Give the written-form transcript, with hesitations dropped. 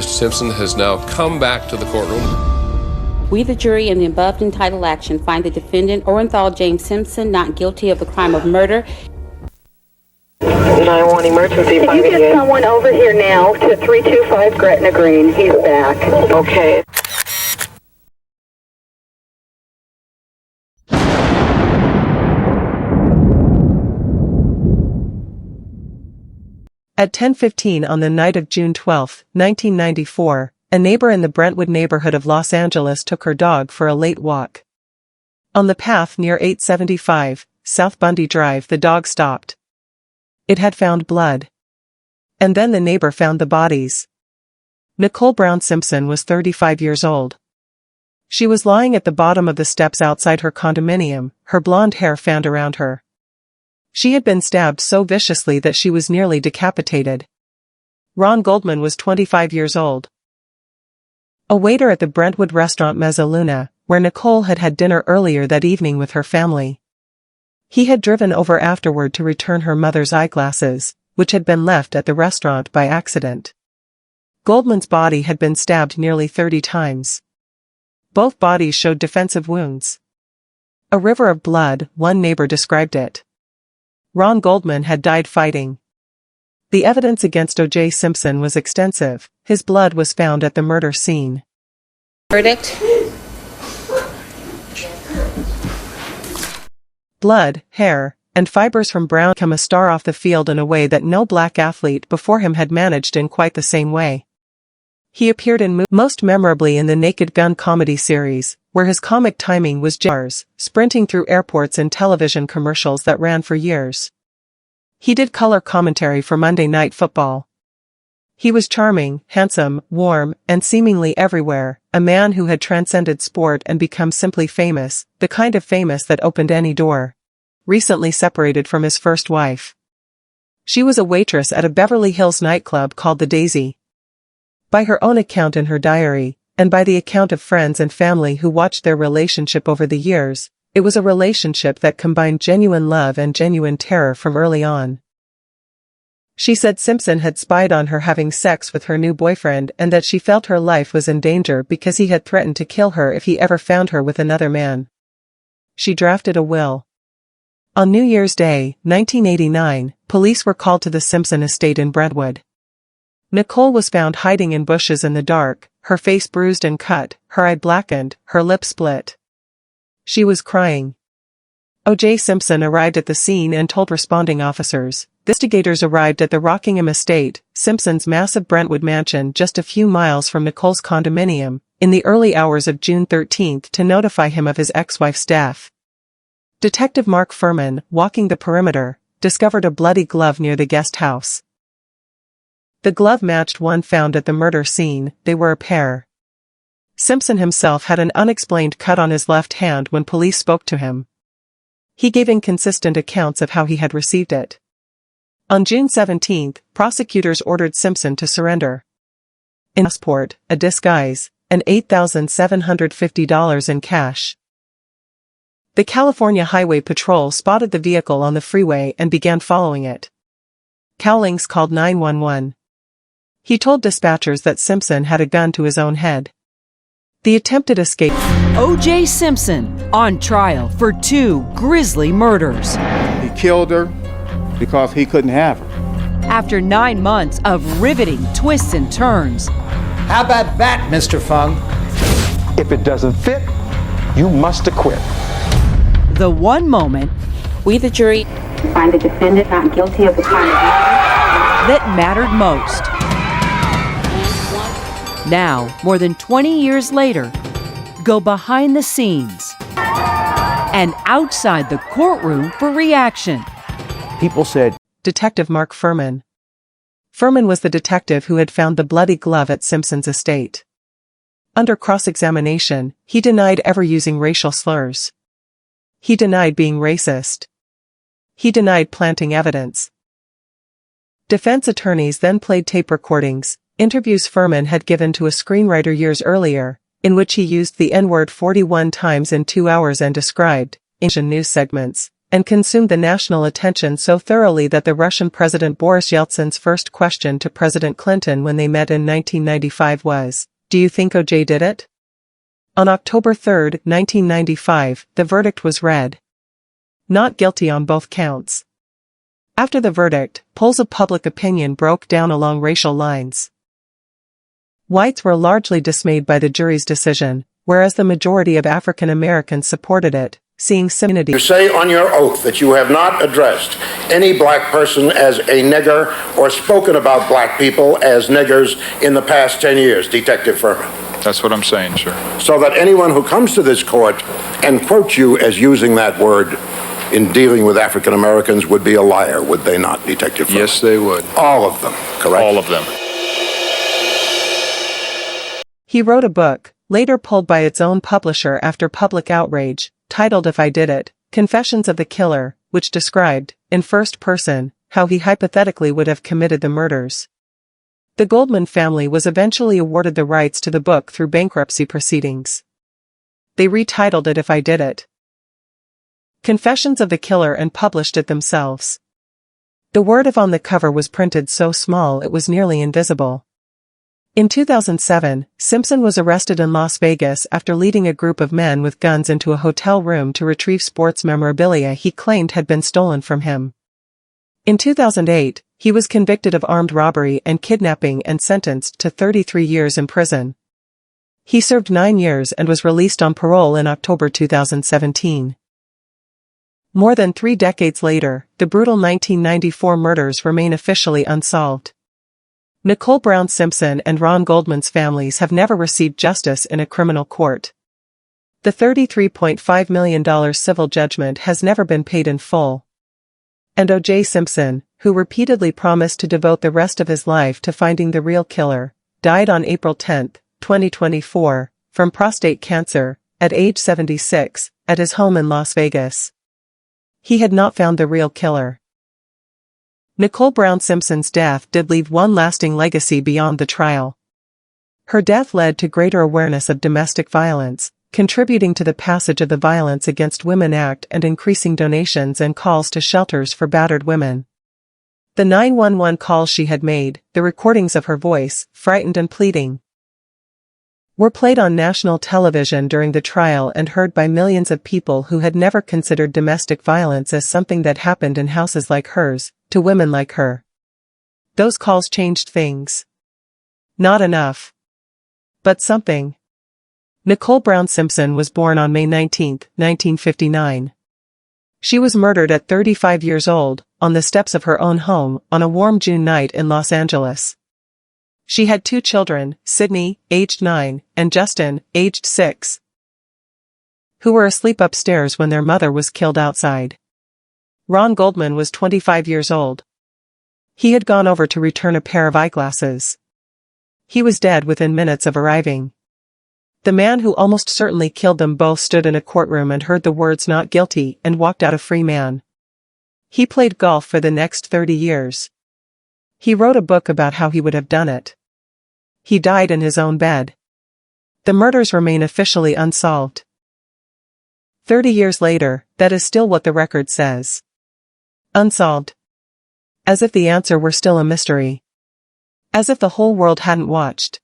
Mr. Simpson has now come back to the courtroom. We, the jury, in the above entitled action, find the defendant, Orenthal James Simpson, not guilty of the crime of murder. 911 emergency. Can you get someone over here now to 325 Gretna Green? He's back. Okay. At 10:15 on the night of June 12, 1994, a neighbor in the Brentwood neighborhood of Los Angeles took her dog for a late walk. On the path near 875 South Bundy Drive, the dog stopped. It had found blood. And then the neighbor found the bodies. Nicole Brown Simpson was 35 years old. She was lying at the bottom of the steps outside her condominium, her blonde hair fanned around her. She had been stabbed so viciously that she was nearly decapitated. Ron Goldman was 25 years old. A waiter at the Brentwood restaurant Mezzaluna, where Nicole had had dinner earlier that evening with her family. He had driven over afterward to return her mother's eyeglasses, which had been left at the restaurant by accident. Goldman's body had been stabbed nearly 30 times. Both bodies showed defensive wounds. A river of blood, one neighbor described it. Ron Goldman had died fighting. The evidence against OJ Simpson was extensive. His blood was found at the murder scene. Verdict. Blood, hair, and fibers from Brown became a star off the field in a way that no black athlete before him had managed in quite the same way. He appeared in most memorably in the Naked Gun comedy series, where his comic timing was jars, sprinting through airports and television commercials that ran for years. He did color commentary for Monday Night Football. He was charming, handsome, warm, and seemingly everywhere, a man who had transcended sport and become simply famous, the kind of famous that opened any door. Recently separated from his first wife. She was a waitress at a Beverly Hills nightclub called the Daisy. By her own account in her diary, and by the account of friends and family who watched their relationship over the years, it was a relationship that combined genuine love and genuine terror from early on. She said Simpson had spied on her having sex with her new boyfriend and that she felt her life was in danger because he had threatened to kill her if he ever found her with another man. She drafted a will. On New Year's Day, 1989, police were called to the Simpson estate in Brentwood. Nicole was found hiding in bushes in the dark, her face bruised and cut, her eye blackened, her lip split. She was crying. OJ Simpson arrived at the scene and told responding officers. Investigators arrived at the Rockingham estate, Simpson's massive Brentwood mansion just a few miles from Nicole's condominium, in the early hours of June 13 to notify him of his ex-wife's death. Detective Mark Furman, walking the perimeter, discovered a bloody glove near the guest house. The glove matched one found at the murder scene. They were a pair. Simpson himself had an unexplained cut on his left hand when police spoke to him. He gave inconsistent accounts of how he had received it. On June 17, prosecutors ordered Simpson to surrender. In passport, a disguise, and $8,750 in cash. The California Highway Patrol spotted the vehicle on the freeway and began following it. Cowlings called 911. He told dispatchers that Simpson had a gun to his own head. The attempted escape. OJ Simpson on trial for 2 grisly murders. He killed her because he couldn't have her. After 9 months of riveting twists and turns. How about that, Mr. Fung? If it doesn't fit, you must acquit. The one moment. We, the jury, find the defendant not guilty of the crime of murder. That mattered most. Now, more than 20 years later, go behind the scenes and outside the courtroom for reaction. People said, Detective Mark Furman. Furman was the detective who had found the bloody glove at Simpson's estate. Under cross-examination, he denied ever using racial slurs. He denied being racist. He denied planting evidence. Defense attorneys then played tape recordings, interviews Furman had given to a screenwriter years earlier, in which he used the N-word 41 times in 2 hours and described, in news segments, and consumed the national attention so thoroughly that the Russian President Boris Yeltsin's first question to President Clinton when they met in 1995 was, "Do you think OJ did it?" On October 3, 1995, the verdict was read. Not guilty on both counts. After the verdict, polls of public opinion broke down along racial lines. Whites were largely dismayed by the jury's decision, whereas the majority of African Americans supported it, seeing similarities. You say on your oath that you have not addressed any black person as a nigger or spoken about black people as niggers in the past 10 years, Detective Furman. That's what I'm saying, sir. So that anyone who comes to this court and quotes you as using that word in dealing with African Americans would be a liar, would they not, Detective Furman? Yes, they would. All of them, correct? All of them. He wrote a book, later pulled by its own publisher after public outrage, titled If I Did It, Confessions of the Killer, which described, in first person, how he hypothetically would have committed the murders. The Goldman family was eventually awarded the rights to the book through bankruptcy proceedings. They retitled it If I Did It, Confessions of the Killer, and published it themselves. The word "if" on the cover was printed so small it was nearly invisible. In 2007, Simpson was arrested in Las Vegas after leading a group of men with guns into a hotel room to retrieve sports memorabilia he claimed had been stolen from him. In 2008, he was convicted of armed robbery and kidnapping and sentenced to 33 years in prison. He served 9 years and was released on parole in October 2017. More than 3 decades later, the brutal 1994 murders remain officially unsolved. Nicole Brown Simpson and Ron Goldman's families have never received justice in a criminal court. The $33.5 million civil judgment has never been paid in full. And OJ Simpson, who repeatedly promised to devote the rest of his life to finding the real killer, died on April 10, 2024, from prostate cancer, at age 76, at his home in Las Vegas. He had not found the real killer. Nicole Brown Simpson's death did leave one lasting legacy beyond the trial. Her death led to greater awareness of domestic violence, contributing to the passage of the Violence Against Women Act and increasing donations and calls to shelters for battered women. The 911 calls she had made, the recordings of her voice, frightened and pleading, were played on national television during the trial and heard by millions of people who had never considered domestic violence as something that happened in houses like hers, to women like her. Those calls changed things. Not enough. But something. Nicole Brown Simpson was born on May 19, 1959. She was murdered at 35 years old, on the steps of her own home, on a warm June night in Los Angeles. She had 2 children, Sydney, aged 9, and Justin, aged 6, who were asleep upstairs when their mother was killed outside. Ron Goldman was 25 years old. He had gone over to return a pair of eyeglasses. He was dead within minutes of arriving. The man who almost certainly killed them both stood in a courtroom and heard the words "not guilty" and walked out a free man. He played golf for the next 30 years. He wrote a book about how he would have done it. He died in his own bed. The murders remain officially unsolved. 30 years later, that is still what the record says. Unsolved. As if the answer were still a mystery. As if the whole world hadn't watched.